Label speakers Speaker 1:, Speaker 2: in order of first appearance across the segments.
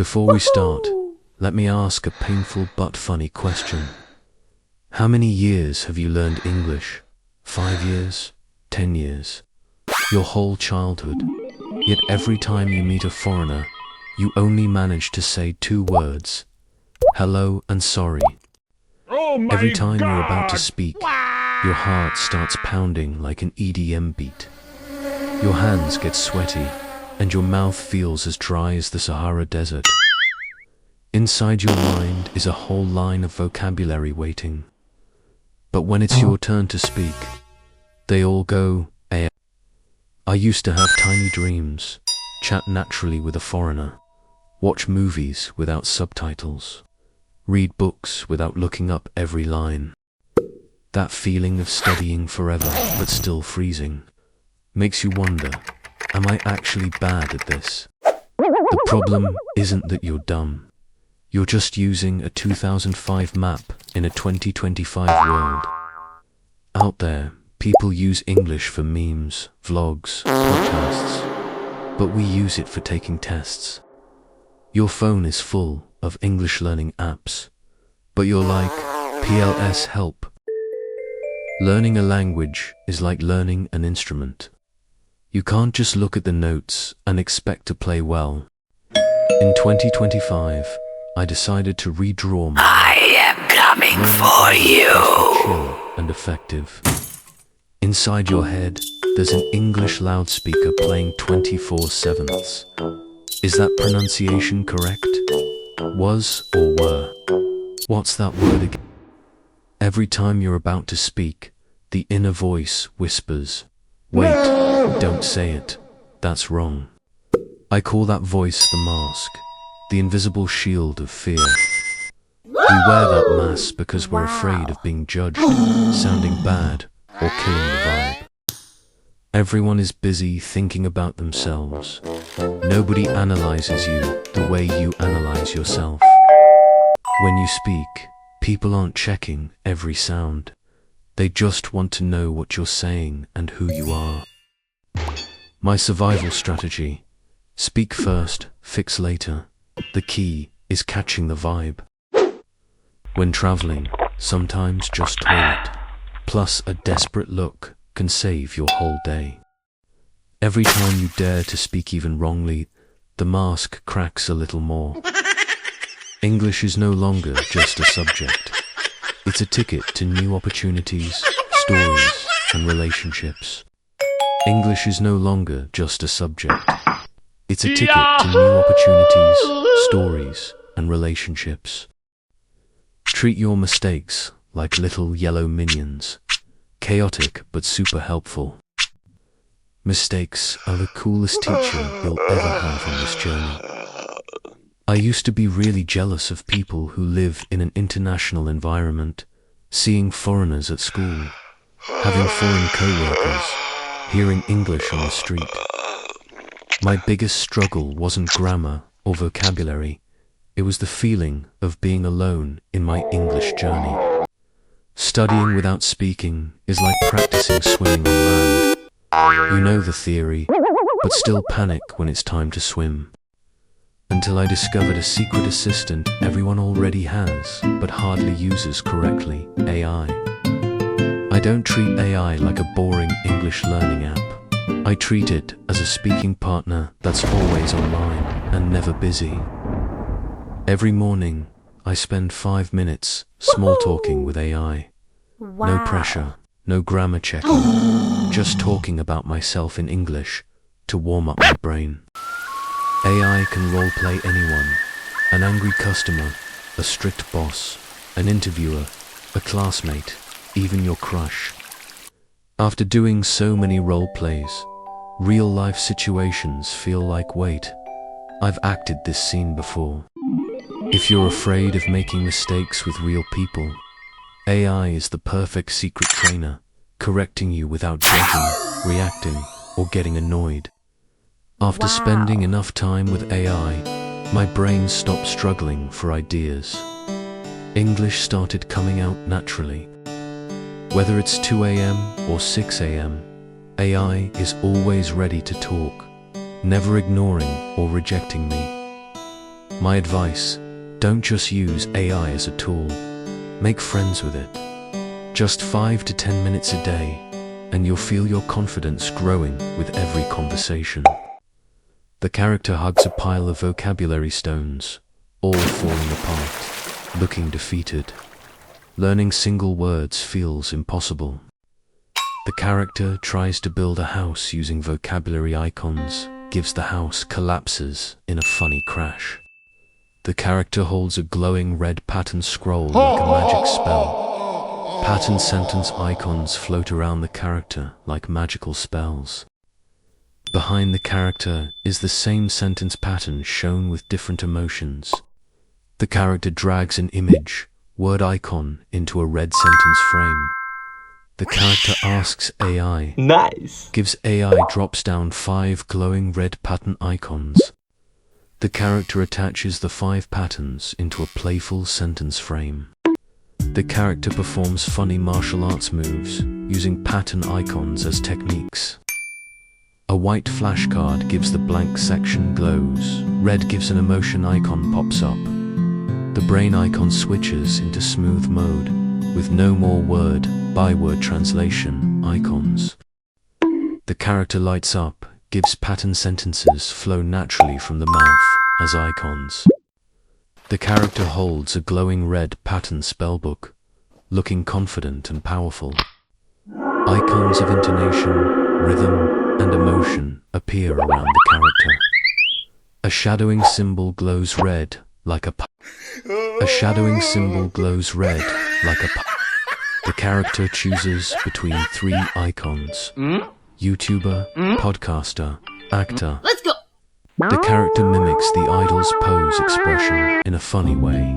Speaker 1: Before we start, let me ask a painful but funny question. How many years have you learned English? 5 years? 10 years? Your whole childhood? Yet every time you meet a foreigner, you only manage to say 2 words. Hello and sorry. Every time you're about to speak, your heart starts pounding like an EDM beat. Your hands get sweaty, and your mouth feels as dry as the Sahara Desert. Inside your mind is a whole line of vocabulary waiting. But when it's your turn to speak, they all go, eh. I used to have tiny dreams, chat naturally with a foreigner, watch movies without subtitles, read books without looking up every line. That feeling of studying forever but still freezing makes you wonder, am I actually bad at this? The problem isn't that you're dumb. You're just using a 2005 map in a 2025 world. Out there, people use English for memes, vlogs, podcasts, but we use it for taking tests. Your phone is full of English learning apps, but you're like, PLS help. Learning a language is like learning an instrument. You can't just look at the notes and expect to play well. In 2025, I decided to redraw my
Speaker 2: I am coming for you.
Speaker 1: chill and effective. Inside your head, there's an English loudspeaker playing 24/7. Is that pronunciation correct? Was or were? What's that word again? Every time you're about to speak, the inner voice whispers, wait, don't say it, that's wrong. I call that voice the mask, the invisible shield of fear. We wear that mask because we're afraid of being judged, sounding bad, or killing the vibe. Everyone is busy thinking about themselves. Nobody analyzes you the way you analyze yourself. When you speak, people aren't checking every sound. They just want to know what you're saying and who you are. My survival strategy: speak first, fix later. The key is catching the vibe. When traveling, sometimes just toilet, plus a desperate look can save your whole day. Every time you dare to speak even wrongly, the mask cracks a little more. English is no longer just a subject. It's a ticket to new opportunities, stories, and relationships. English is no longer just a subject. It's a ticket to new opportunities, stories, and relationships. Treat your mistakes like little yellow minions, chaotic but super helpful. Mistakes are the coolest teacher you'll ever have on this journey. I used to be really jealous of people who live in an international environment, seeing foreigners at school, having foreign co-workers, hearing English on the street. My biggest struggle wasn't grammar or vocabulary. It was the feeling of being alone in my English journey. Studying without speaking is like practicing swimming on land. You know the theory, but still panic when it's time to swim. Until I discovered a secret assistant everyone already has, but hardly uses correctly: AI. I don't treat AI like a boring English learning app. I treat it as a speaking partner that's always online and never busy. Every morning, I spend 5 minutes small talking with AI. No pressure, no grammar checking, just talking about myself in English to warm up my brain. AI can role-play anyone: an angry customer, a strict boss, an interviewer, a classmate, even your crush. After doing so many role-plays, real-life situations feel like, wait, I've acted this scene before. If you're afraid of making mistakes with real people, AI is the perfect secret trainer, correcting you without judging, reacting, or getting annoyed. After spending enough time with AI, my brain stopped struggling for ideas. English started coming out naturally. Whether it's 2 a.m. or 6 a.m., AI is always ready to talk, never ignoring or rejecting me. My advice, don't just use AI as a tool. Make friends with it. Just 5 to 10 minutes a day, and you'll feel your confidence growing with every conversation. The character hugs a pile of vocabulary stones, all falling apart, looking defeated. Learning single words feels impossible. The character tries to build a house using vocabulary icons, gives the house collapses in a funny crash. The character holds a glowing red pattern scroll like a magic spell. Pattern sentence icons float around the character like magical spells. Behind the character is the same sentence pattern shown with different emotions. The character drags an image, word icon into a red sentence frame. The character asks AI.
Speaker 3: Nice.
Speaker 1: Gives AI drops down 5 glowing red pattern icons. The character attaches the 5 patterns into a playful sentence frame. The character performs funny martial arts moves using pattern icons as techniques. A white flashcard gives the blank section glows. Red gives an emotion icon pops up. The brain icon switches into smooth mode, with no more word-by-word translation icons. The character lights up, gives pattern sentences flow naturally from the mouth as icons. The character holds a glowing red pattern spellbook, looking confident and powerful. Icons of intonation, rhythm, and emotion appear around the character. A shadowing symbol glows red like a The character chooses between 3 icons. YouTuber, podcaster, actor.
Speaker 2: Let's go.
Speaker 1: The character mimics the idol's pose expression in a funny way.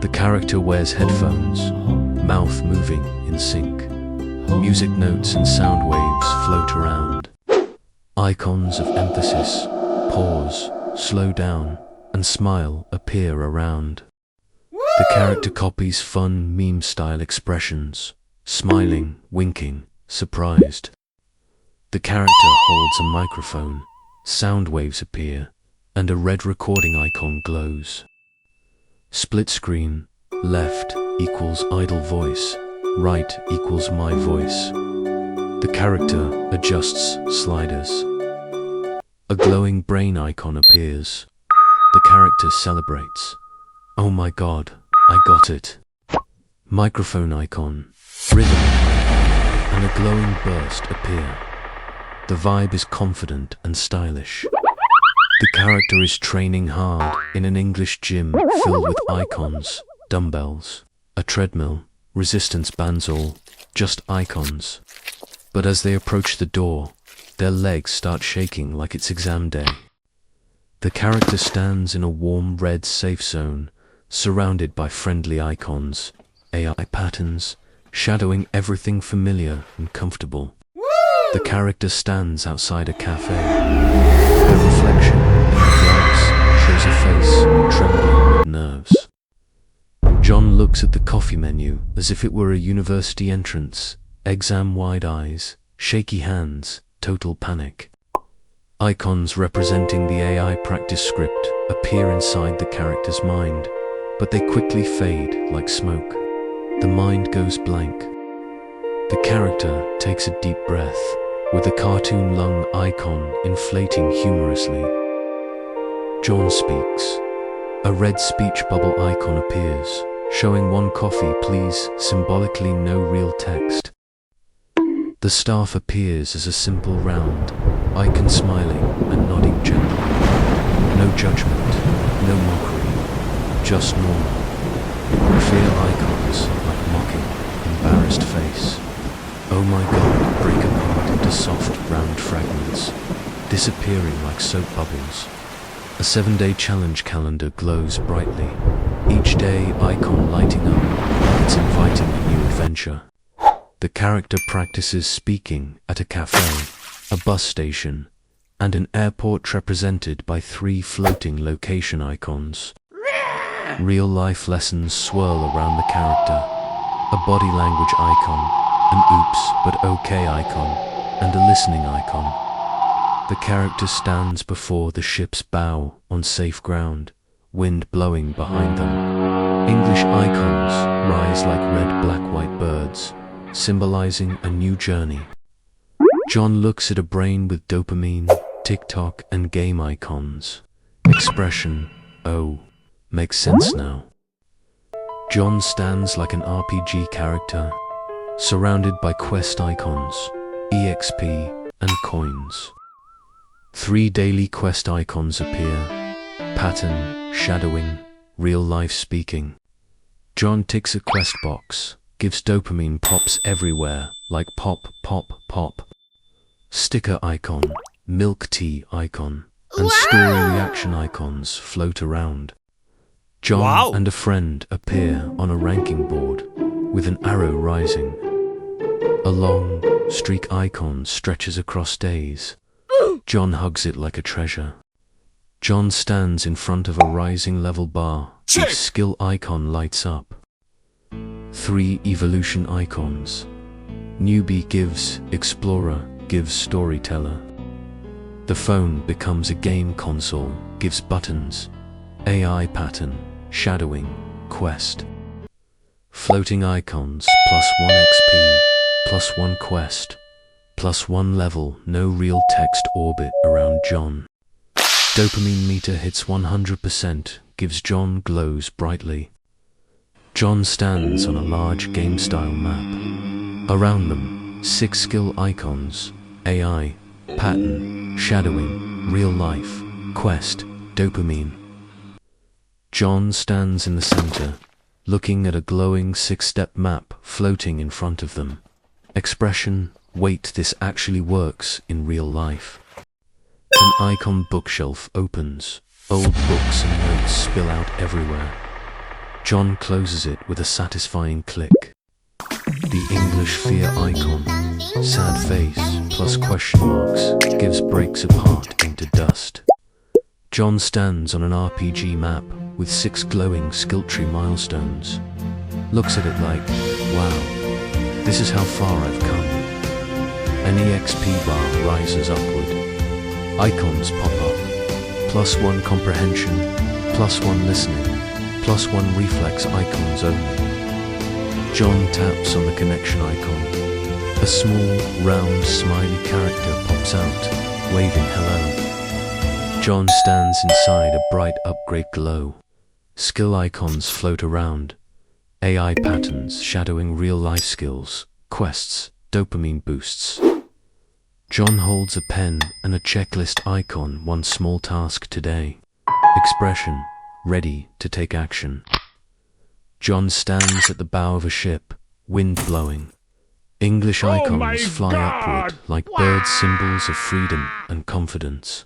Speaker 1: The character wears headphones, mouth moving in sync. Music notes and sound waves float around. Icons of emphasis, pause, slow down, and smile appear around. The character copies fun meme-style expressions, smiling, winking, surprised. The character holds a microphone, sound waves appear, and a red recording icon glows. Split screen, left equals idle voice, right equals my voice. The character adjusts sliders. A glowing brain icon appears. The character celebrates. Oh my god, I got it. Microphone icon, rhythm icon, and a glowing burst appear. The vibe is confident and stylish. The character is training hard in an English gym filled with icons, dumbbells, a treadmill, resistance bands, all just icons. But as they approach the door, their legs start shaking like it's exam day. The character stands in a warm red safe zone, surrounded by friendly icons, AI patterns, shadowing everything familiar and comfortable. The character stands outside a cafe. Her reflection in the glass shows a face trembling with nerves. John looks at the coffee menu as if it were a university entrance. Exam-wide eyes, shaky hands, total panic. Icons representing the AI practice script appear inside the character's mind, but they quickly fade like smoke. The mind goes blank. The character takes a deep breath, with a cartoon lung icon inflating humorously. John speaks. A red speech bubble icon appears, showing 1 coffee please, symbolically no real text. The staff appears as a simple round, icon smiling and nodding gently. No judgment, no mockery, just normal. Fear icons like mocking, embarrassed face. Oh my god, break apart into soft, round fragments, disappearing like soap bubbles. A 7-day challenge calendar glows brightly, each day icon lighting up like it's inviting a new adventure. The character practices speaking at a cafe, a bus station, and an airport represented by 3 floating location icons. Real-life lessons swirl around the character, a body language icon, an oops but okay icon, and a listening icon. The character stands before the ship's bow on safe ground, wind blowing behind them. English icons rise like red, black, white birds, symbolizing a new journey. John looks at a brain with dopamine, TikTok, and game icons. Expression, oh, makes sense now. John stands like an RPG character, surrounded by quest icons, EXP, and coins. 3 daily quest icons appear: pattern, shadowing, real-life speaking. John ticks a quest box, gives dopamine pops everywhere, like pop, pop, pop. Sticker icon, milk tea icon, and story reaction icons float around. John and a friend appear on a ranking board, with an arrow rising. A long streak icon stretches across days. John hugs it like a treasure. John stands in front of a rising level bar. Each skill icon lights up. 3 evolution icons. Newbie gives explorer, gives storyteller. The phone becomes a game console, gives buttons, AI pattern, shadowing, quest. Floating icons, +1 XP, +1 quest, +1 level, no real text orbit around John. Dopamine meter hits 100%, gives John glows brightly. John stands on a large game-style map. Around them, 6 skill icons, AI, pattern, shadowing, real life, quest, dopamine. John stands in the center, looking at a glowing 6-step map floating in front of them. Expression, wait, this actually works in real life. An icon bookshelf opens. Old books and notes spill out everywhere. John closes it with a satisfying click. The English fear icon, sad face plus question marks, gives breaks apart into dust. John stands on an RPG map with 6 glowing skill tree milestones. Looks at it like, wow, this is how far I've come. An EXP bar rises upward. Icons pop up. +1 comprehension, +1 listening, +1 reflex icons only. John taps on the connection icon. A small, round, smiley character pops out, waving hello. John stands inside a bright upgrade glow. Skill icons float around. AI patterns shadowing real-life skills, quests, dopamine boosts. John holds a pen and a checklist icon, 1 small task today. Expression, ready to take action. John stands at the bow of a ship, wind blowing. English icons fly upward like birds, symbols of freedom and confidence.